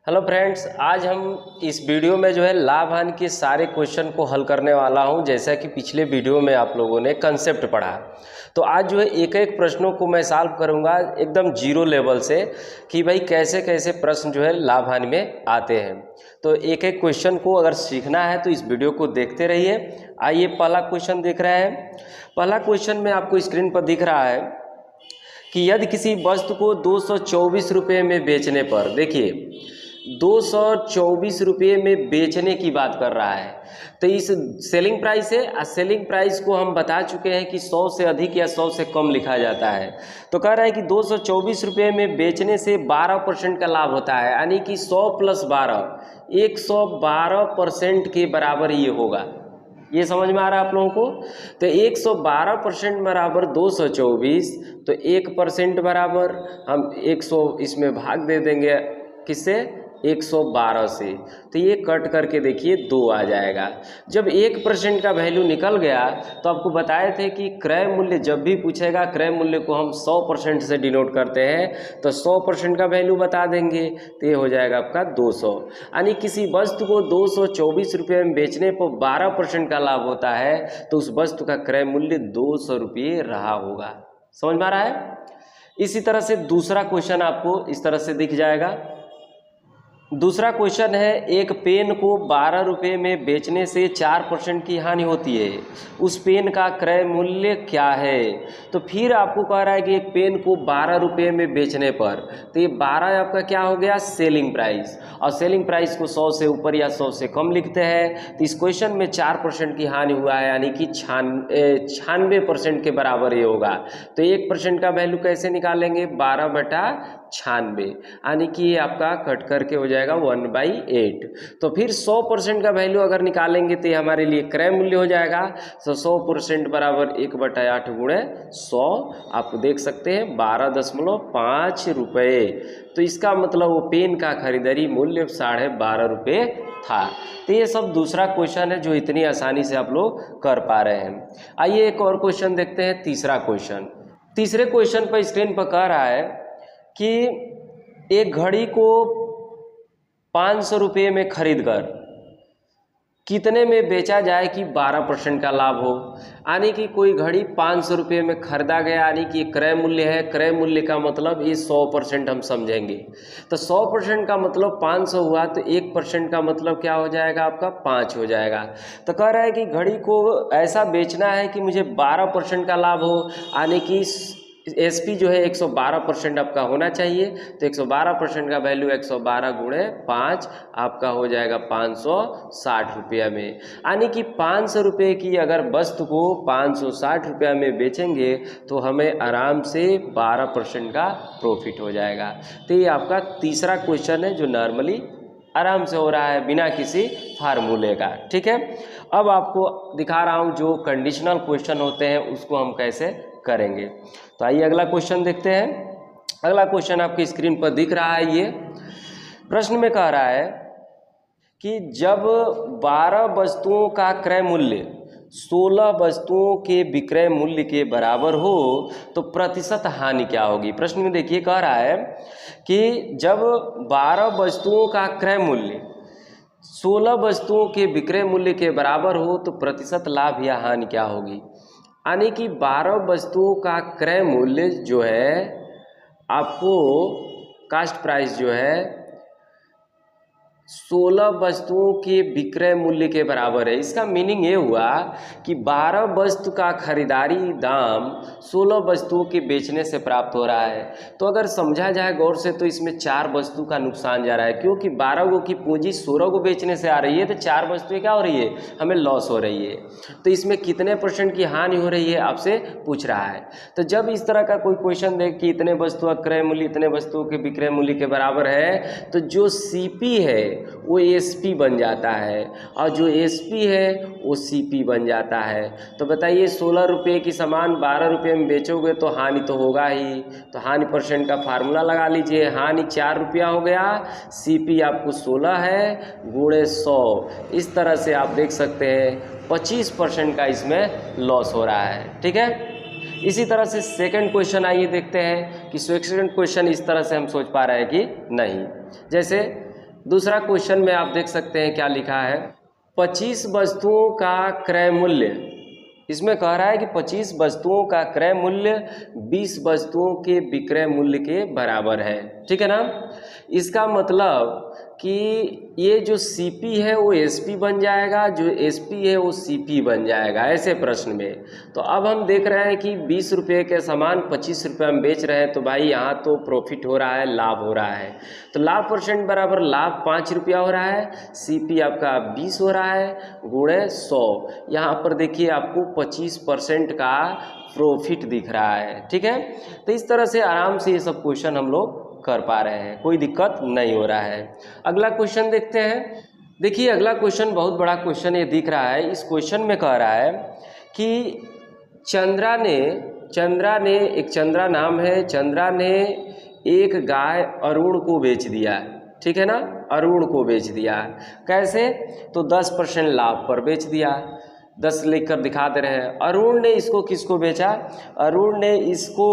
Hello friends, आज हम इस वीडियो में जो है लाभ हानि के सारे क्वेश्चन को हल करने वाला हूं। जैसा कि पिछले वीडियो में आप लोगों ने कंसेप्ट पढ़ा, तो आज जो है एक एक प्रश्नों को मैं सॉल्व करूंगा एकदम जीरो लेवल से कि भाई कैसे कैसे प्रश्न जो है लाभ हानि में आते हैं। तो एक एक क्वेश्चन को अगर सीखना है तो इस वीडियो को देखते रहिए। आइए पहला क्वेश्चन देख रहे हैं। पहला क्वेश्चन में आपको स्क्रीन पर दिख रहा है कि यदि किसी वस्तु को 224 रुपये में बेचने पर, देखिए 224 रुपये में बेचने की बात कर रहा है, तो इस सेलिंग प्राइस है और सेलिंग प्राइस को हम बता चुके हैं कि 100 से अधिक या 100 से कम लिखा जाता है। तो कह रहा है कि 224 रुपये में बेचने से 12% का लाभ होता है, यानी कि 100 + 12 112% के बराबर ये होगा। ये समझ में आ रहा है आप लोगों को? तो 112% बराबर 224, तो 1% बराबर हम 100 इसमें भाग दे देंगे, किससे? 112 से। तो ये कट करके देखिए 2 आ जाएगा। जब 1% का वैल्यू निकल गया तो आपको बताए थे कि क्रय मूल्य जब भी पूछेगा, क्रय मूल्य को हम 100% से डिनोट करते हैं, तो 100% का वैल्यू बता देंगे, तो ये हो जाएगा आपका 200। यानी किसी वस्तु को 224 रुपये में बेचने पर 12% का लाभ होता है, तो उस वस्तु का क्रय मूल्य 200 रुपये रहा होगा। समझ में आ रहा है? इसी तरह से दूसरा क्वेश्चन आपको इस तरह से दिख जाएगा। दूसरा क्वेश्चन है, एक पेन को 12 रुपये में बेचने से 4% की हानि होती है, उस पेन का क्रय मूल्य क्या है? तो फिर आपको कह रहा है कि एक पेन को 12 रुपये में बेचने पर, तो ये 12 आपका क्या हो गया? Selling price. और सेलिंग प्राइस को 100 से ऊपर या 100 से कम लिखते हैं। तो इस क्वेश्चन में 4% की हानि हुआ है, यानी कि 96% के बराबर ये होगा। तो 1% का वैल्यू कैसे निकालेंगे? 12/96, यानी कि ये आपका कट करके हो जाएगा 1/8। तो फिर 100% का वैल्यु अगर निकालेंगे तो ये हमारे लिए क्रय मूल्य हो जाएगा। तो 100% बराबर 1/8 × 100, आप देख सकते हैं 12.5 रुपये। तो इसका मतलब वो पेन का खरीदारी मूल्य 12.5 रुपये था। तो ये सब दूसरा क्वेश्चन है जो इतनी आसानी से आप लोग कर पा रहे हैं। आइए एक और क्वेश्चन देखते हैं, तीसरा क्वेश्चन। तीसरे क्वेश्चन पर स्क्रीन पर कह रहा है कि एक घड़ी को 500 रुपये में खरीद कर कितने में बेचा जाए कि 12% का लाभ हो? यानी कि कोई घड़ी 500 रुपये में खरीदा गया, यानी कि क्रय मूल्य है। क्रय मूल्य का मतलब ये 100% हम समझेंगे। तो 100% का मतलब 500 हुआ, तो 1% का मतलब क्या हो जाएगा? आपका 5 हो जाएगा। तो कह रहा है कि घड़ी को ऐसा बेचना है कि मुझे 12% का लाभ हो, यानी कि SP जो है 112% आपका होना चाहिए। तो 112% का वैल्यू 112 × 5 आपका हो जाएगा 560 रुपये में। यानी कि 500 रुपये की अगर वस्तु को 560 रुपये में बेचेंगे तो हमें आराम से 12% का प्रॉफिट हो जाएगा। तो ये आपका तीसरा क्वेश्चन है जो नॉर्मली आराम से हो रहा है बिना किसी फार्मूले का। ठीक है, अब आपको दिखा रहा हूँ जो कंडीशनल क्वेश्चन होते हैं उसको हम कैसे करेंगे। तो आइए अगला क्वेश्चन देखते हैं। अगला क्वेश्चन आपकी स्क्रीन पर दिख रहा है। ये प्रश्न में कह रहा है कि जब 12 वस्तुओं का क्रय मूल्य 16 वस्तुओं के विक्रय मूल्य के बराबर हो तो प्रतिशत हानि क्या होगी? प्रश्न में देखिए कह रहा है कि जब 12 वस्तुओं का क्रय मूल्य 16 वस्तुओं के विक्रय मूल्य के बराबर हो तो प्रतिशत लाभ या हानि क्या होगी? यानी कि 12 वस्तुओं का क्रय मूल्य जो है आपको कास्ट प्राइस जो है 16 वस्तुओं के विक्रय मूल्य के बराबर है। इसका मीनिंग ये हुआ कि 12 वस्तु का खरीदारी दाम 16 वस्तुओं के बेचने से प्राप्त हो रहा है। तो अगर समझा जाए गौर से तो इसमें 4 वस्तु का नुकसान जा रहा है, क्योंकि 12 को की पूंजी 16 को बेचने से आ रही है, तो 4 वस्तुएं क्या हो रही है? हमें लॉस हो रही है। तो इसमें कितने % की हानि हो रही है आपसे पूछ रहा है। तो जब इस तरह का कोई क्वेश्चन देख कि इतने वस्तु का क्रय मूल्य इतने वस्तुओं के विक्रय मूल्य के बराबर है, तो जो CP है वो SP बन जाता है, और जो SP है वो CP बन जाता है। तो बताइए 16 रुपये की सामान 12 रुपये में बेचोगे तो हानि तो होगा ही। तो हानि % का फार्मूला लगा लीजिए। हानि 4 रुपया हो गया, CP आपको 16 है × 100। इस तरह से आप देख सकते हैं 25% का इसमें लॉस हो रहा है। ठीक है, इसी तरह से सेकंड क्वेश्चन आइए देखते हैं कि सेकंड क्वेश्चन इस तरह से हम सोच पा रहे हैं कि नहीं। जैसे दूसरा क्वेश्चन में आप देख सकते हैं क्या लिखा है, 25 वस्तुओं का क्रय मूल्य, इसमें कह रहा है कि 25 वस्तुओं का क्रय मूल्य 20 वस्तुओं के विक्रय मूल्य के बराबर है, ठीक है ना। इसका मतलब कि ये जो CP है वो SP बन जाएगा, जो SP है वो CP बन जाएगा ऐसे प्रश्न में। तो अब हम देख रहे हैं कि 20 रुपये के सामान 25 रुपये में बेच रहे हैं, तो भाई यहाँ तो प्रॉफिट हो रहा है, लाभ हो रहा है। तो लाभ परसेंट बराबर लाभ 5 रुपया हो रहा है, CP आपका 20 हो रहा है गुणे 100। यहाँ पर देखिए आपको 25% का प्रॉफिट दिख रहा है, ठीक है। तो इस तरह से आराम से ये सब क्वेश्चन हम लोग कर पा रहे हैं, कोई दिक्कत नहीं हो रहा है। अगला क्वेश्चन देखते हैं। देखिए अगला क्वेश्चन बहुत बड़ा क्वेश्चन ये दिख रहा है। इस क्वेश्चन में कह रहा है कि चंद्रा ने एक चंद्रा नाम है, चंद्रा ने एक गाय अरुण को बेच दिया, ठीक है ना, अरुण को बेच दिया। कैसे? तो 10% लाभ पर बेच दिया, 10 लिखकर दिखा दे रहे हैं। अरुण ने इसको किसको बेचा? अरुण ने इसको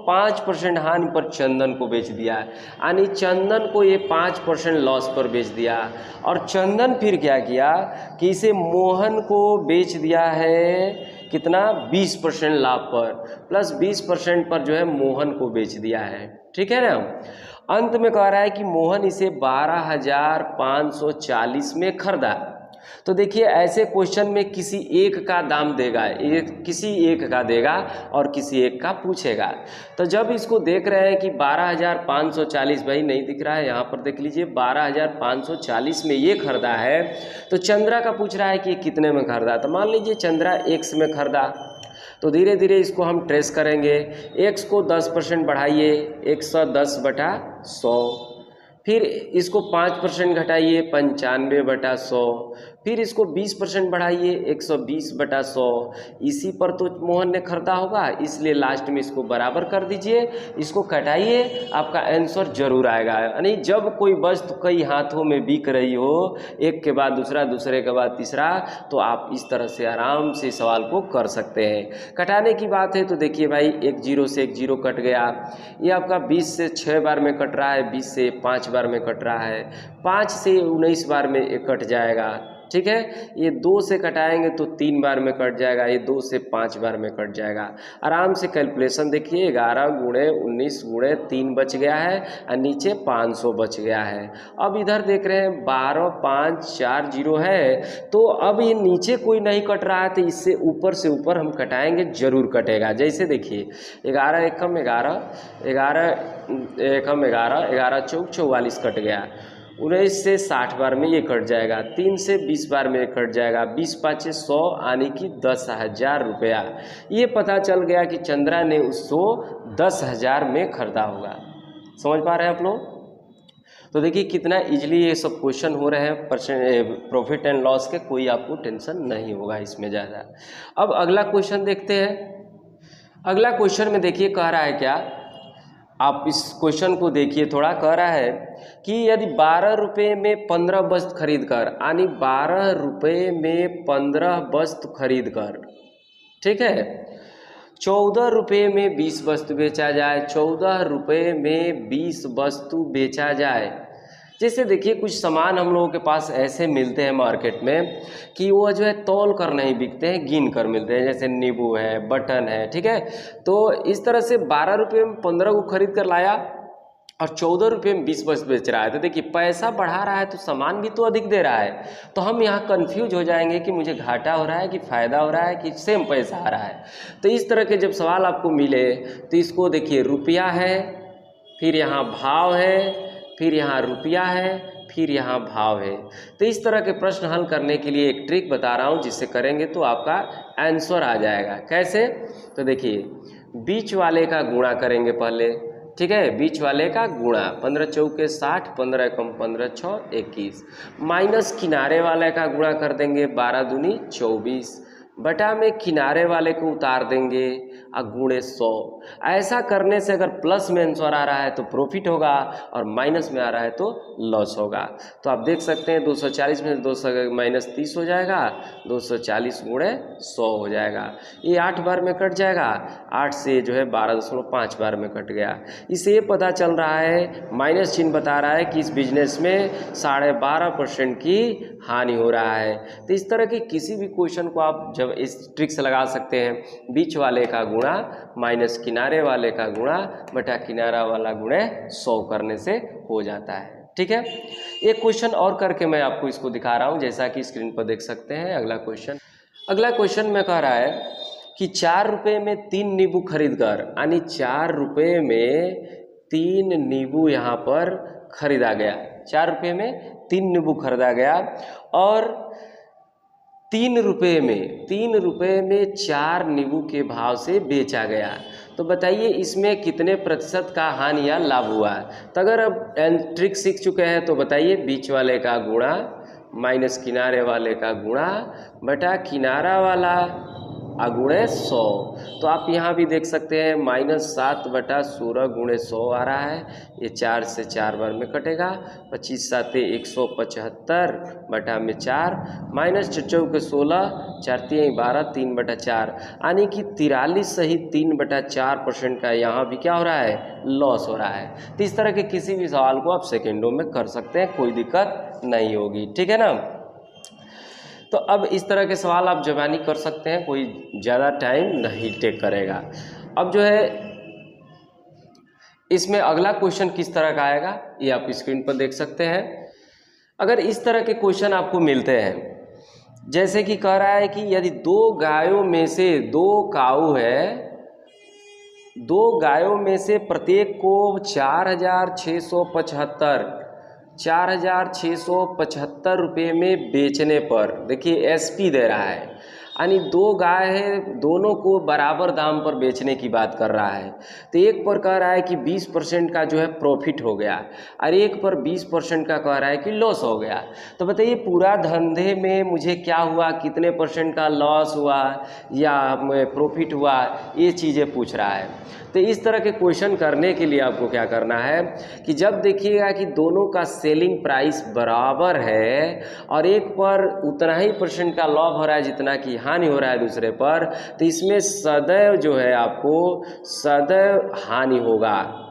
5% हानि पर चंदन को बेच दिया, यानी चंदन को ये 5% लॉस पर बेच दिया। और चंदन फिर क्या किया कि इसे मोहन को बेच दिया है, कितना? 20% लाभ पर, प्लस 20% पर जो है मोहन को बेच दिया है, ठीक है ना। अंत में कह रहा है कि मोहन इसे 12,540 में खरीदा। तो देखिए ऐसे क्वेश्चन में किसी एक का दाम देगा, किसी एक का देगा और किसी एक का पूछेगा। तो जब इसको देख रहे हैं कि 12,540, भाई नहीं दिख रहा है, यहाँ पर देख लीजिए 12,540 में ये खरीदा है। तो चंद्रा का पूछ रहा है कि कितने में खरीदा। तो मान लीजिए चंद्रा X में खरीदा, तो धीरे धीरे इसको हम ट्रेस करेंगे। X को 10% बढ़ाइए, 110/100, फिर इसको 5% घटाइए, 95/100, फिर इसको 20% बढ़ाइए, 120/100। इसी पर तो मोहन ने खरीदा होगा, इसलिए लास्ट में इसको बराबर कर दीजिए, इसको घटाइए, आपका आंसर जरूर आएगा। यानी जब कोई वस्तु कई हाथों में बिक रही हो, एक के बाद दूसरा, दूसरे के बाद तीसरा, तो आप इस तरह से आराम से सवाल को कर सकते हैं। कटाने की बात है तो देखिए भाई, एक 0 से एक 0 कट गया, ये आपका 20 से 6 बार में कट रहा है, 20 से 5 बार में कट रहा है, 5 से 19 बार में ये कट जाएगा, ठीक है। ये 2 से कटाएंगे तो 3 बार में कट जाएगा, ये 2 से 5 बार में कट जाएगा। आराम से कैलकुलेशन देखिए, 11 गुणे 19 गुणे 3 बच गया है और नीचे 500 बच गया है। अब इधर देख रहे हैं 12 5 4 0 है, तो अब ये नीचे कोई नहीं कट रहा है, तो इससे ऊपर से ऊपर हम कटाएंगे, जरूर कटेगा। जैसे देखिए 11 एकम 11, 11 एकम 11, 11 चौक 44 कट गया, 19 से 60 बार में ये कट जाएगा, 3 से 20 बार में ये कट जाएगा, 20 5 100 यानी कि 10,000 रुपया। ये पता चल गया कि चंद्रा ने उसको 10,000 में खरीदा होगा। समझ पा रहे हैं आप लोग? तो देखिए कितना इजीली ये सब क्वेश्चन हो रहे हैं, प्रॉफिट एंड लॉस के, कोई आपको टेंशन नहीं होगा इसमें ज़्यादा। अब अगला क्वेश्चन देखते हैं। अगला क्वेश्चन में देखिए कह रहा है क्या, आप इस क्वेश्चन को देखिए थोड़ा। कह रहा है कि यदि 12 रुपये में 15 वस्तु खरीद कर, यानी 12 रुपये में 15 वस्तु खरीद कर, ठीक है, 14 रुपये में 20 वस्तु बेचा जाए, 14 रुपये में 20 वस्तु बेचा जाए। जैसे देखिए कुछ सामान हम लोगों के पास ऐसे मिलते हैं मार्केट में कि वो जो है तौल कर नहीं बिकते हैं, गिन कर मिलते हैं, जैसे नींबू है, बटन है, ठीक है। तो इस तरह से 12 रुपये में 15 को खरीद कर लाया और 14 रुपये में 20 वस्तु बेच रहा है। तो देखिए पैसा बढ़ा रहा है तो सामान भी तो अधिक दे रहा है, तो हम यहाँ कंफ्यूज हो जाएंगे कि मुझे घाटा हो रहा है कि फ़ायदा हो रहा है कि सेम पैसा आ रहा है। तो इस तरह के जब सवाल आपको मिले तो इसको देखिए, रुपया है, फिर यहाँ भाव है, फिर यहाँ रुपया है, फिर यहाँ भाव है। तो इस तरह के प्रश्न हल करने के लिए एक ट्रिक बता रहा हूँ, जिससे करेंगे तो आपका आंसर आ जाएगा। कैसे? तो देखिए बीच वाले का गुणा करेंगे पहले, ठीक है, बीच वाले का गुणा, 15 चौके 60, 15 कम 15 6 21, माइनस किनारे वाले का गुणा कर देंगे, 12 दूनी 24, बटा में किनारे वाले को उतार देंगे और गुणे 100। ऐसा करने से अगर प्लस में आंसर आ रहा है तो प्रॉफिट होगा और माइनस में आ रहा है तो लॉस होगा। तो आप देख सकते हैं 240 में 200 माइनस 30 हो जाएगा, 240 गुणे 100 हो जाएगा। ये 8 बार में कट जाएगा, 8 से जो है 12.5 बार में कट गया। इससे ये पता चल रहा है, माइनस चिन्ह बता रहा है कि इस बिजनेस में 12.5% की हानि हो रहा है। तो इस तरह के किसी भी क्वेश्चन को आप जब इस ट्रिक से लगा सकते हैं, बीच वाले का गुणा माइनस किनारे वाले का गुणा बटा किनारा वाला गुणे 100 करने से हो जाता है। ठीक है, एक क्वेश्चन और करके मैं आपको इसको दिखा रहा हूं, जैसा कि स्क्रीन पर देख सकते हैं। अगला क्वेश्चन में कह रहा है कि 4 रुपये में 3 नींबू खरीद कर, यानी 4 रुपये में 3 नींबू यहाँ पर खरीदा गया। 4 रुपये में 3 नींबू खरीदा गया और 3 रुपये में 4 नींबू के भाव से बेचा गया। तो बताइए इसमें कितने प्रतिशत का हानि या लाभ हुआ। तो अगर अब ट्रिक सीख चुके हैं तो बताइए, बीच वाले का गुणा माइनस किनारे वाले का गुणा बटा किनारा वाला गुणे 100। तो आप यहाँ भी देख सकते हैं -7 बटा 16 गुणे 100 आ रहा है। ये 4 से 4 बार में कटेगा, 25 7 175 बटा में 4 माइनस 4 के 16 4 3 12 3 बटा 4, यानी कि 43 सहित 3/4% का यहाँ भी क्या हो रहा है, लॉस हो रहा है। तो इस तरह के किसी भी सवाल को आप सेकेंडों में कर सकते हैं, कोई दिक्कत नहीं होगी। ठीक है ना। तो अब इस तरह के सवाल आप ज़बानी कर सकते हैं, कोई ज़्यादा टाइम नहीं टेक करेगा। अब जो है इसमें अगला क्वेश्चन किस तरह का आएगा ये आप स्क्रीन पर देख सकते हैं। अगर इस तरह के क्वेश्चन आपको मिलते हैं, जैसे कि कह रहा है कि यदि 2 गायों में से 2 काऊ है, 2 गायों में से प्रत्येक को 4,675 रुपये में बेचने पर, देखिए एसपी दे रहा है, यानी 2 गाय है, दोनों को बराबर दाम पर बेचने की बात कर रहा है। तो एक पर कह रहा है कि 20% का जो है प्रॉफिट हो गया और एक पर 20% का कह रहा है कि लॉस हो गया। तो बताइए पूरा धंधे में मुझे क्या हुआ, कितने % का लॉस हुआ या प्रॉफिट हुआ, ये चीज़ें पूछ रहा है। तो इस तरह के क्वेश्चन करने के लिए आपको क्या करना है कि जब देखिएगा कि दोनों का सेलिंग प्राइस बराबर है और एक पर उतना ही % का लाभ हो रहा है जितना कि हानि हो रहा है दूसरे पर, तो इसमें सदैव जो है आपको सदैव हानि होगा।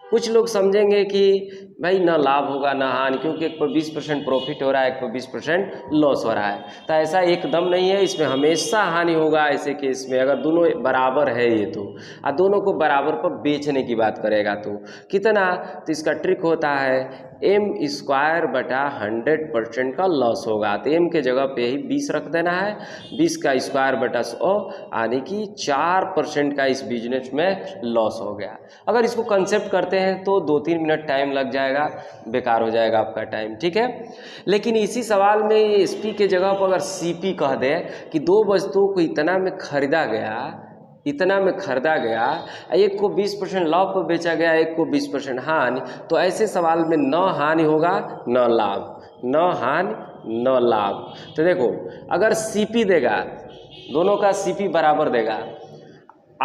कुछ लोग समझेंगे कि भाई ना लाभ होगा ना हानि, क्योंकि एक पर 20% प्रॉफिट हो रहा है, एक पर 20% लॉस हो रहा है। तो ऐसा एकदम नहीं है, इसमें हमेशा हानि होगा ऐसे केस में, अगर दोनों बराबर है ये तो, और दोनों को बराबर पर बेचने की बात करेगा तो कितना। तो इसका ट्रिक होता है m² बटा 100% का लॉस होगा। तो m के जगह पे ही 20 रख देना है, 20 का स्क्वायर बटा 100, यानी कि 4% का इस बिजनेस में लॉस हो गया। अगर इसको कंसेप्ट करते हैं तो 2-3 मिनट टाइम लग जाएगा, बेकार हो जाएगा आपका टाइम। ठीक है, लेकिन इसी सवाल में ये एसपी के जगह पर अगर सीपी कह दे कि 2 वस्तुओं को इतना में खरीदा गया, एक को 20% लाभ पर बेचा गया, एक को 20% हानि, तो ऐसे सवाल में न हानि होगा न लाभ, न हानि न लाभ। तो देखो अगर सीपी देगा, दोनों का सीपी बराबर देगा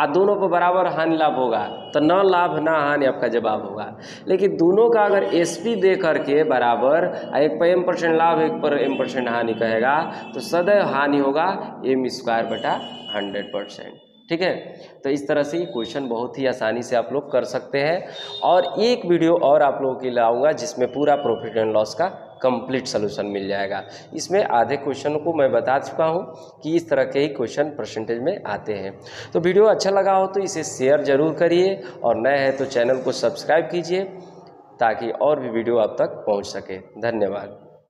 दोनों पर बराबर हानि लाभ होगा, तो न लाभ न हानि आपका जवाब होगा। लेकिन दोनों का अगर एसपी दे करके बराबर, एक पर m% लाभ एक पर m% हानि कहेगा, तो सदैव हानि होगा m² बटा 100%। ठीक है, तो इस तरह से क्वेश्चन बहुत ही आसानी से आप लोग कर सकते हैं। और एक वीडियो और आप लोगों के लिए लाऊंगा जिसमें पूरा प्रॉफिट एंड लॉस का कंप्लीट सलूशन मिल जाएगा। इसमें आधे क्वेश्चन को मैं बता चुका हूं कि इस तरह के ही क्वेश्चन परसेंटेज में आते हैं। तो वीडियो अच्छा लगा हो तो इसे शेयर ज़रूर करिए और नए हैं तो चैनल को सब्सक्राइब कीजिए ताकि और भी वीडियो आप तक पहुंच सके। धन्यवाद।